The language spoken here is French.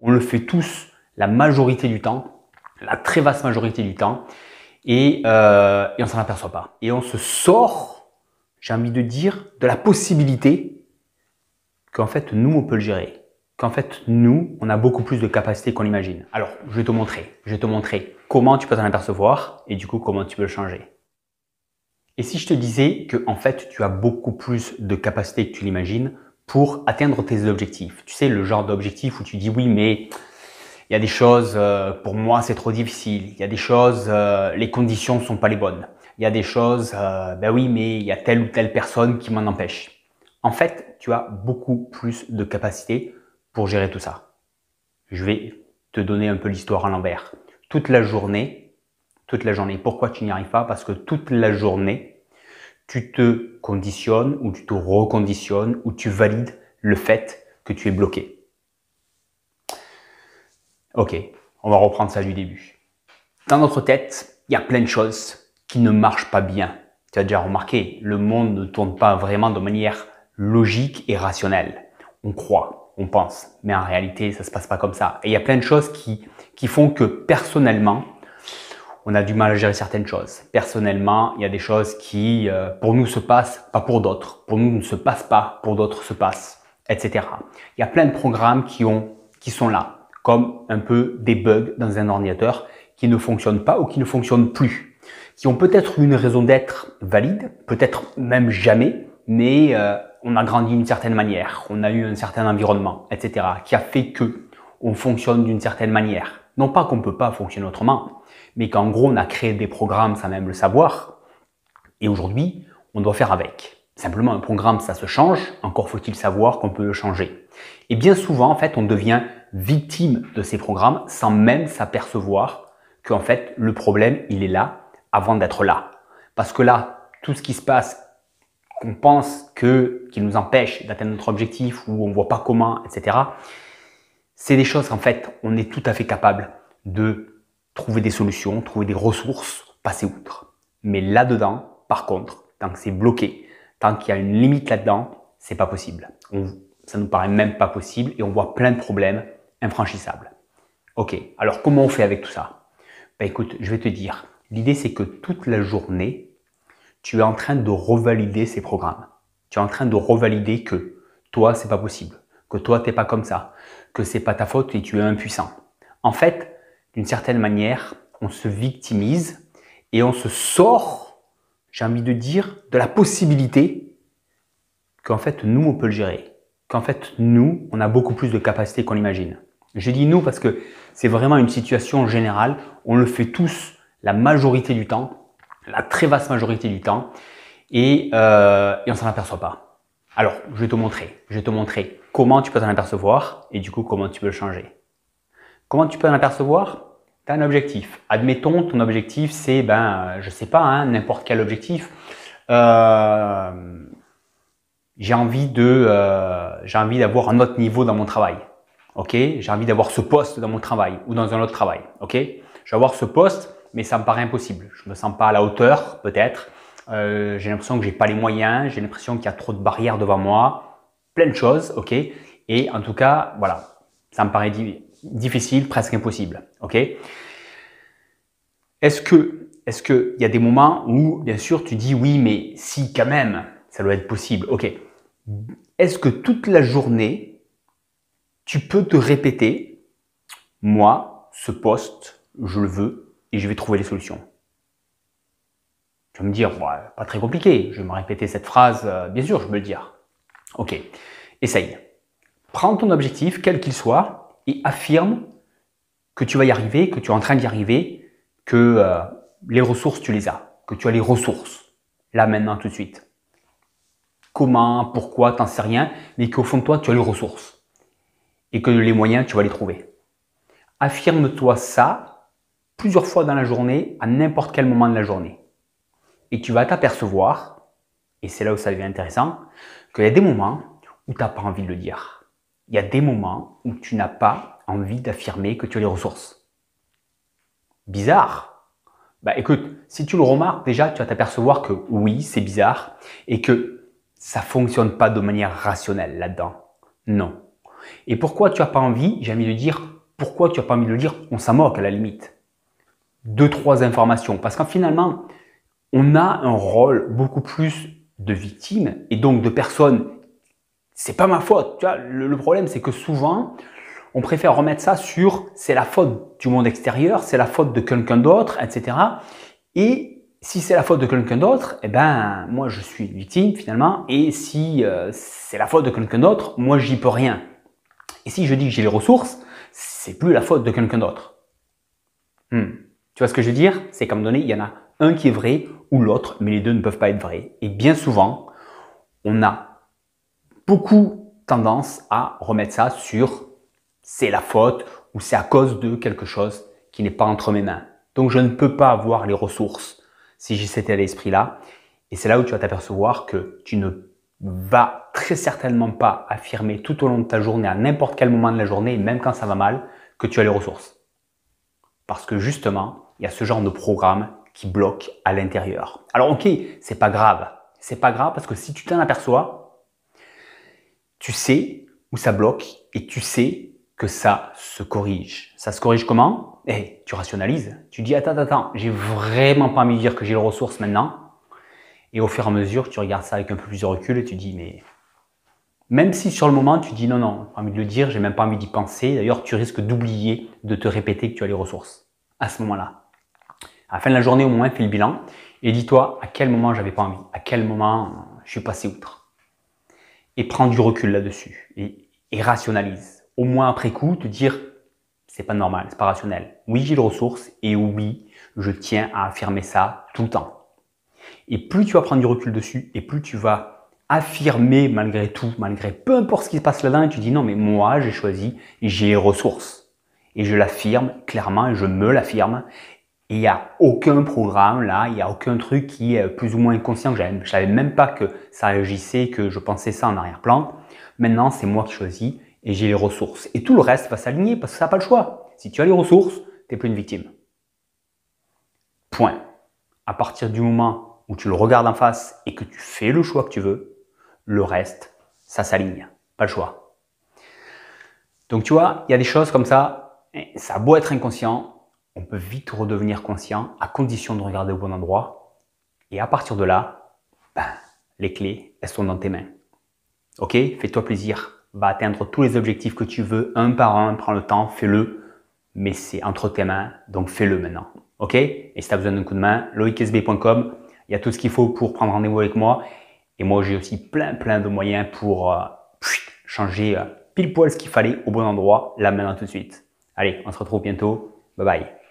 On le fait tous la majorité du temps, la très vaste majorité du temps, et on s'en aperçoit pas. Et on se sort, j'ai envie de dire, de la possibilité qu'en fait, nous, on peut le gérer. Qu'en fait, nous, on a beaucoup plus de capacités qu'on l'imagine. Alors, je vais te montrer. Je vais te montrer comment tu peux t'en apercevoir et du coup, comment tu peux le changer. Et si je te disais que en fait, tu as beaucoup plus de capacités que tu l'imagines pour atteindre tes objectifs. Tu sais, le genre d'objectif où tu dis oui, mais il y a des choses, pour moi, c'est trop difficile. Il y a des choses, les conditions ne sont pas les bonnes. Il y a des choses, ben oui, mais il y a telle ou telle personne qui m'en empêche. En fait, tu as beaucoup plus de capacités pour gérer tout ça. Je vais te donner un peu l'histoire à l'envers. Toute la journée, pourquoi tu n'y arrives pas? Parce que toute la journée, tu te conditionnes ou tu te reconditionnes ou tu valides le fait que tu es bloqué. Ok, on va reprendre ça du début. Dans notre tête, il y a plein de choses qui ne marchent pas bien. Tu as déjà remarqué, le monde ne tourne pas vraiment de manière logique et rationnelle. On croit, on pense, mais en réalité, ça ne se passe pas comme ça. Et il y a plein de choses qui font que personnellement, on a du mal à gérer certaines choses. Personnellement, il y a des choses qui, pour nous, se passent, pas pour d'autres. Pour nous, ne se passent pas, pour d'autres se passent, etc. Il y a plein de programmes qui sont là, comme un peu des bugs dans un ordinateur qui ne fonctionnent pas ou qui ne fonctionnent plus, qui ont peut-être une raison d'être valide, peut-être même jamais, mais on a grandi d'une certaine manière, on a eu un certain environnement, etc., qui a fait que on fonctionne d'une certaine manière. Non pas qu'on ne peut pas fonctionner autrement, mais qu'en gros, on a créé des programmes sans même le savoir. Et aujourd'hui, on doit faire avec. Simplement, un programme, ça se change. Encore faut-il savoir qu'on peut le changer. Et bien souvent, en fait, on devient victime de ces programmes sans même s'apercevoir qu'en fait, le problème, il est là avant d'être là. Parce que là, tout ce qui se passe, qu'on pense qui nous empêche d'atteindre notre objectif ou on ne voit pas comment, etc., c'est des choses qu'en fait, on est tout à fait capable de trouver des solutions, trouver des ressources, passer outre. Mais là-dedans, par contre, tant que c'est bloqué, tant qu'il y a une limite là-dedans, c'est pas possible. Ça nous paraît même pas possible et on voit plein de problèmes infranchissables. Ok, alors comment on fait avec tout ça? Ben écoute, je vais te dire, l'idée c'est que toute la journée, tu es en train de revalider ces programmes. Tu es en train de revalider que toi, c'est pas possible, que toi, t'es pas comme ça, que c'est pas ta faute et tu es impuissant. En fait, d'une certaine manière, on se victimise et on se sort, j'ai envie de dire, de la possibilité qu'en fait, nous, on peut le gérer. Qu'en fait, nous, on a beaucoup plus de capacités qu'on l'imagine. Je dis nous parce que c'est vraiment une situation générale. On le fait tous la majorité du temps, la très vaste majorité du temps, et on s'en aperçoit pas. Alors, je vais te montrer comment tu peux t'en apercevoir et du coup, comment tu peux le changer. Comment tu peux en apercevoir? Tu as un objectif. Admettons, ton objectif, c'est, je sais pas, hein, n'importe quel objectif. J'ai envie d'avoir un autre niveau dans mon travail. Ok? J'ai envie d'avoir ce poste dans mon travail ou dans un autre travail. Ok? Je vais avoir ce poste, mais ça me paraît impossible. Je me sens pas à la hauteur, peut-être. J'ai l'impression que j'ai pas les moyens. J'ai l'impression qu'il y a trop de barrières devant moi. Plein de choses. Ok? Et en tout cas, voilà, ça me paraît difficile, presque impossible. Ok? Est-ce que il y a des moments où, bien sûr, tu dis oui, mais si quand même, ça doit être possible. Ok. Est-ce que toute la journée, tu peux te répéter, moi, ce poste, je le veux et je vais trouver les solutions? Tu vas me dire, ouais, pas très compliqué. Je vais me répéter cette phrase. Bien sûr, je peux le dire. Ok. Essaye. Prends ton objectif, quel qu'il soit, et affirme que tu vas y arriver, que tu es en train d'y arriver, que les ressources, tu les as, que tu as les ressources, là, maintenant, tout de suite. Comment, pourquoi, t'en sais rien, mais qu'au fond de toi, tu as les ressources et que les moyens, tu vas les trouver. Affirme-toi ça plusieurs fois dans la journée, à n'importe quel moment de la journée. Et tu vas t'apercevoir, et c'est là où ça devient intéressant, qu'il y a des moments où tu n'as pas envie de le dire. Il y a des moments où tu n'as pas envie d'affirmer que tu as les ressources. Bizarre. Bah écoute, si tu le remarques, déjà, tu vas t'apercevoir que oui, c'est bizarre et que ça fonctionne pas de manière rationnelle là-dedans. Non. Et pourquoi tu n'as pas envie? J'ai envie de dire Pourquoi tu n'as pas envie de le dire? On s'en moque à la limite. 2-3 informations. Parce qu'en finalement, on a un rôle beaucoup plus de victime et donc de personne. C'est pas ma faute. Tu vois, le problème, c'est que souvent, on préfère remettre ça sur c'est la faute du monde extérieur, c'est la faute de quelqu'un d'autre, etc. Et si c'est la faute de quelqu'un d'autre, eh ben, moi, je suis victime finalement. Et si c'est la faute de quelqu'un d'autre, moi, j'y peux rien. Et si je dis que j'ai les ressources, c'est plus la faute de quelqu'un d'autre. Tu vois ce que je veux dire? C'est comme donné, il y en a un qui est vrai ou l'autre, mais les deux ne peuvent pas être vrais. Et bien souvent, on a beaucoup tendance à remettre ça sur c'est la faute ou c'est à cause de quelque chose qui n'est pas entre mes mains. Donc je ne peux pas avoir les ressources si j'ai cet état d'esprit-là. Et c'est là où tu vas t'apercevoir que tu ne vas très certainement pas affirmer tout au long de ta journée, à n'importe quel moment de la journée, même quand ça va mal, que tu as les ressources. Parce que justement, il y a ce genre de programme qui bloque à l'intérieur. Alors ok, c'est pas grave. C'est pas grave parce que si tu t'en aperçois, tu sais où ça bloque et tu sais que ça se corrige. Ça se corrige comment? Tu rationalises. Tu dis attends, j'ai vraiment pas envie de dire que j'ai les ressources maintenant. Et au fur et à mesure, tu regardes ça avec un peu plus de recul et tu dis mais même si sur le moment tu dis non, pas envie de le dire, j'ai même pas envie d'y penser. D'ailleurs, tu risques d'oublier de te répéter que tu as les ressources à ce moment-là. À la fin de la journée, au moins, fais le bilan et dis-toi à quel moment j'avais pas envie, à quel moment je suis passé outre. Et prends du recul là-dessus et rationalise. Au moins après coup, te dire c'est pas normal, c'est pas rationnel. Oui, j'ai les ressources et oui, je tiens à affirmer ça tout le temps. Et plus tu vas prendre du recul dessus et plus tu vas affirmer malgré tout, malgré peu importe ce qui se passe là-dedans, et tu dis non mais moi j'ai choisi, j'ai les ressources. Et je l'affirme clairement et je me l'affirme. Et il n'y a aucun programme là, il n'y a aucun truc qui est plus ou moins inconscient. Je ne savais même pas que ça agissait, que je pensais ça en arrière-plan. Maintenant, c'est moi qui choisis et j'ai les ressources. Et tout le reste va s'aligner parce que ça n'a pas le choix. Si tu as les ressources, tu n'es plus une victime. Point. À partir du moment où tu le regardes en face et que tu fais le choix que tu veux, le reste, ça s'aligne. Pas le choix. Donc tu vois, il y a des choses comme ça, ça a beau être inconscient, on peut vite redevenir conscient à condition de regarder au bon endroit. Et à partir de là, les clés, elles sont dans tes mains. Ok? Fais-toi plaisir. Va atteindre tous les objectifs que tu veux, un par un. Prends le temps, fais-le. Mais c'est entre tes mains, donc fais-le maintenant. Ok? Et si tu as besoin d'un coup de main, loicsb.com. Il y a tout ce qu'il faut pour prendre rendez-vous avec moi. Et moi, j'ai aussi plein de moyens pour changer pile poil ce qu'il fallait au bon endroit, là maintenant tout de suite. Allez, on se retrouve bientôt. Bye bye.